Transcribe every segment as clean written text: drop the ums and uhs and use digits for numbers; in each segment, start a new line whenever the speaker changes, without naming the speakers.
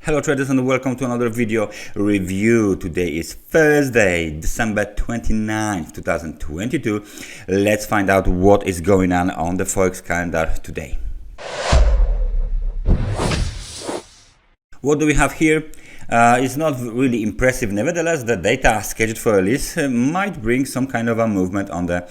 Hello traders and welcome to another video review. Today is Thursday, December 29th, 2022. Let's find out what is going on the Forex calendar today. What do we have here? It's not really impressive. Nevertheless, the data scheduled for release might bring some kind of a movement on the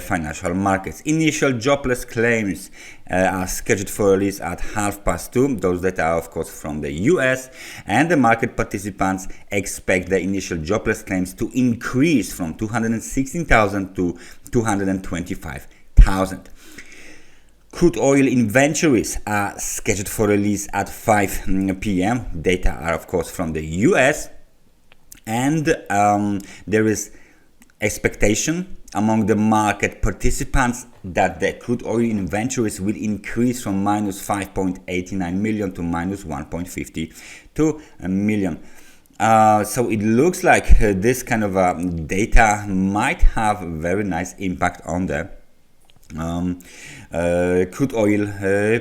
financial markets. Initial jobless claims are scheduled for release at 2:30. Those data are of course from the US, and the market participants expect the initial jobless claims to increase from 216,000 to 225,000. Crude oil inventories are scheduled for release at 5 p.m. Data are of course from the US, and there is expectation among the market participants that the crude oil inventories will increase from minus 5.89 million to minus 1.52 million. So it looks like this kind of data might have a very nice impact on the crude oil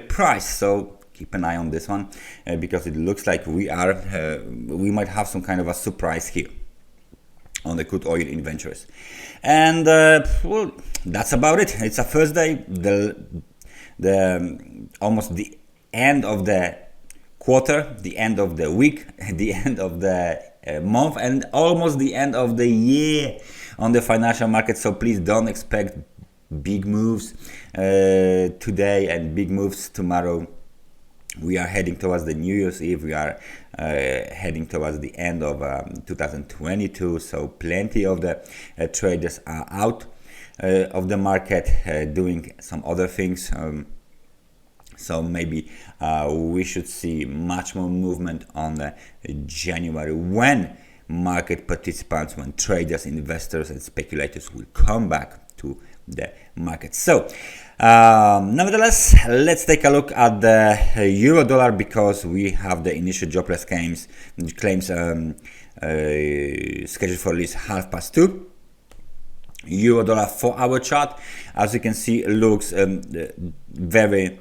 price. So keep an eye on this one because it looks like we might have some kind of a surprise here on the crude oil inventories. And well, that's about it. It's a Thursday, almost the end of the quarter, the end of the week, the end of the month, and almost the end of the year on the financial market. So please don't expect big moves today and big moves tomorrow. We are heading towards the New Year's Eve. We are heading towards the end of 2022. So plenty of the traders are out of the market doing some other things. So maybe we should see much more movement on January when market participants, when traders, investors and speculators will come back to the market. So nevertheless, let's take a look at the euro dollar because we have the initial jobless claims scheduled for release 2:30. Euro dollar 4-hour chart, as you can see, looks very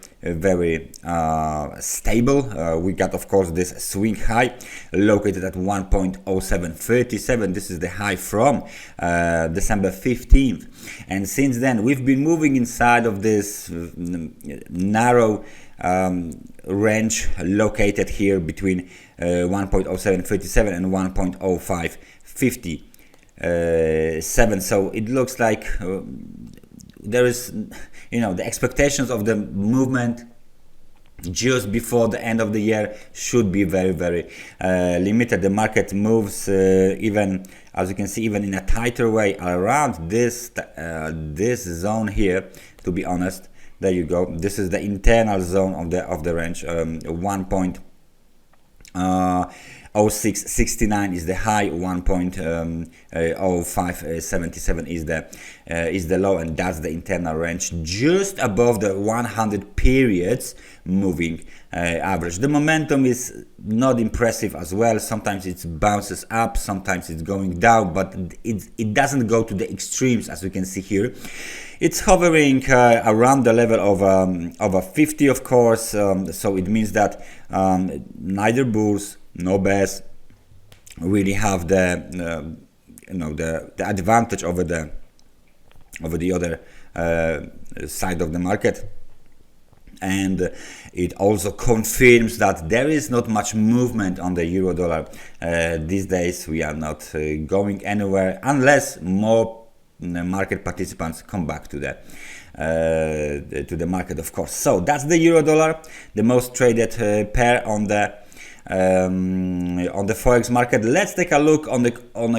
stable. We got of course this swing high located at 1.0737. This is the high from December 15th, and since then we've been moving inside of this narrow range located here between 1.0737 and 1.0550. 7. So it looks like there is, the expectations of the movement just before the end of the year should be very limited. The market moves even, as you can see, even in a tighter way around this zone here. To be honest, there you go. This is the internal zone of the range. 1.0669 is the high, 1.0577 is the low, and that's the internal range just above the 100 periods moving average. The momentum is not impressive as well. Sometimes it bounces up, sometimes it's going down, but it doesn't go to the extremes, as you can see here. It's hovering around the level of a 50, of course. So it means that neither bulls nor bears really have the the advantage over the other side of the market. And it also confirms that there is not much movement on the euro dollar these days. We are not going anywhere unless more market participants come back to the market, of course. So that's the euro dollar, the most traded pair on the Forex market. Let's take a look on the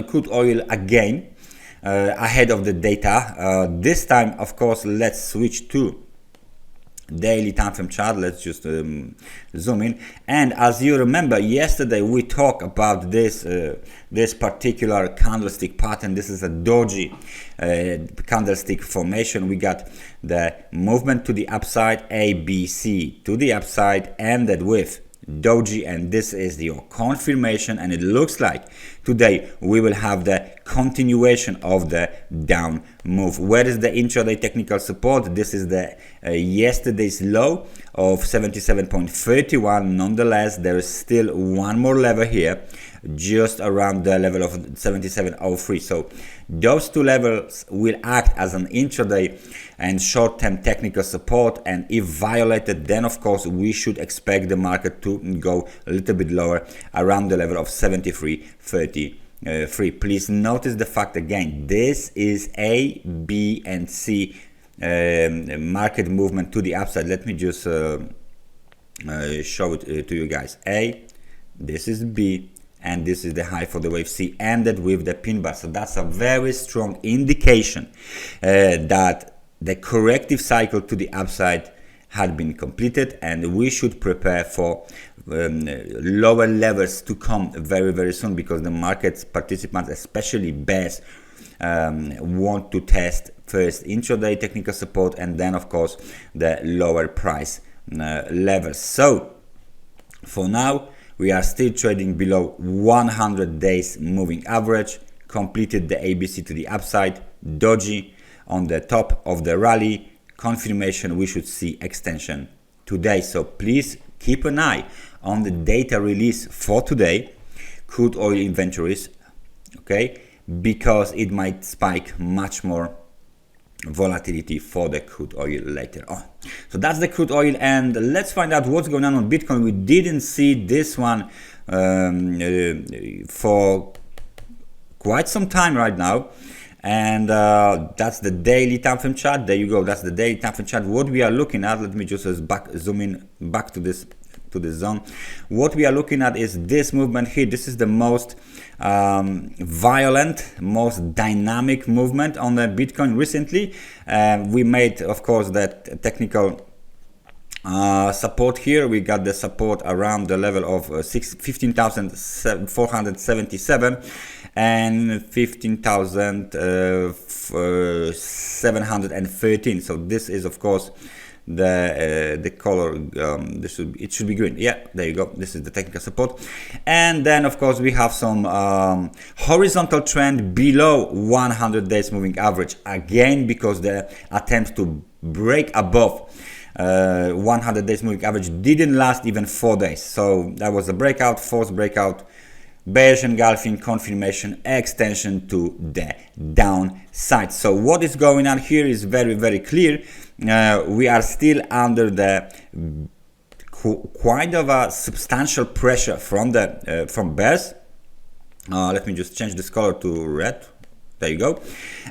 crude oil again ahead of the data. This time, of course, let's switch to daily time frame chart. Let's just zoom in, and as you remember, yesterday we talked about this particular candlestick pattern. This is a doji candlestick formation. We got the movement to the upside, ABC to the upside, ended with doji, and this is your confirmation, and it looks like today we will have the continuation of the down move. Where is the intraday technical support? This is the yesterday's low of 77.31. Nonetheless, there is still one more level here, just around the level of 77.03. So those two levels will act as an intraday and short-term technical support, and if violated, then of course we should expect the market to go a little bit lower around the level of 73.33. Please notice the fact again, this is A, B and C market movement to the upside. Let me just show it to you guys. A, this is B, and this is the high for the wave C, ended with the pin bar. So that's a very strong indication that the corrective cycle to the upside had been completed, and we should prepare for lower levels to come very, very soon, because the market participants, especially bears, want to test first intraday technical support and then of course the lower price levels. So for now we are still trading below 100 days moving average, completed the ABC to the upside, dodgy on the top of the rally, confirmation we should see extension today. So please keep an eye on the data release for today, crude oil inventories, okay, because it might spike much more volatility for the crude oil later on. So that's the crude oil, and let's find out what's going on Bitcoin. We didn't see this one for quite some time right now, and that's the daily time frame chart. There you go, that's the daily time frame chart. What we are looking at, let me just zoom in back to this zone. What we are looking at is this movement here. This is the most violent, most dynamic movement on the Bitcoin recently. We made, of course, that technical support here. We got the support around the level of 15,477 and 15,713. So this is, of course, the color, it should be green. Yeah, there you go, this is the technical support. And then of course we have some horizontal trend below 100 days moving average, again because the attempt to break above 100 days moving average didn't last even 4 days. So that was a breakout, forced breakout, bearish engulfing, confirmation, extension to the downside. So what is going on here is very, very clear. We are still under the quite of a substantial pressure from the from bears. Let me just change this color to red. There you go.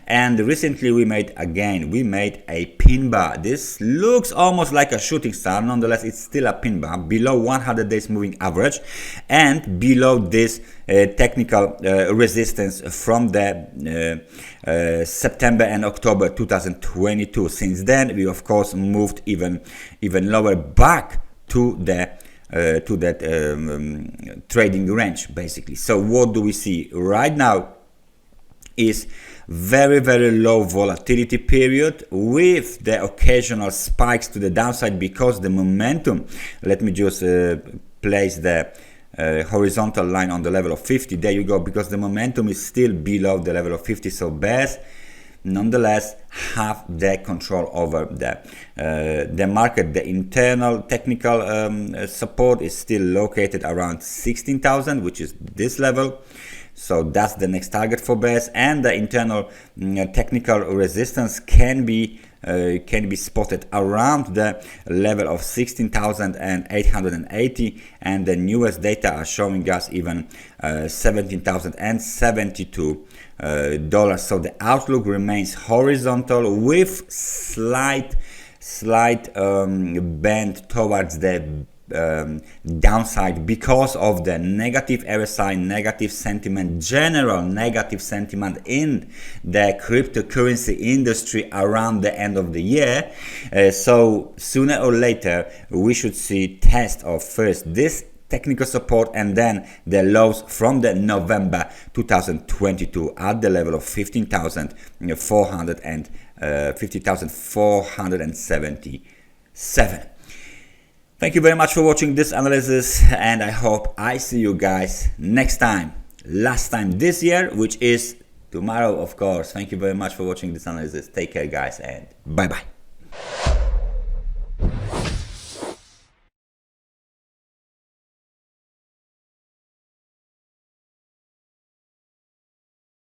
And recently we made a pin bar. This looks almost like a shooting star. Nonetheless, it's still a pin bar below 100 days moving average and below this technical resistance from the September and October 2022. Since then, we of course moved even lower back to the to that trading range basically. So what do we see right now is very, very low volatility period with the occasional spikes to the downside because the momentum, let me just place the horizontal line on the level of 50. There you go, because the momentum is still below the level of 50. So bears nonetheless have the control over the market. The internal technical support is still located around 16,000, which is this level. So that's the next target for bears, and the internal technical resistance can be spotted around the level of 16,880, and the newest data are showing us even $17,072. So the outlook remains horizontal with slight bend towards the downside because of the negative RSI, negative sentiment, general negative sentiment in the cryptocurrency industry around the end of the year. So sooner or later we should see test of first this technical support and then the lows from the November 2022 at the level of 50,477. Thank you very much for watching this analysis, and I hope I see you guys next time. Last time this year, which is tomorrow, of course. Thank you very much for watching this analysis. Take care, guys, and bye bye.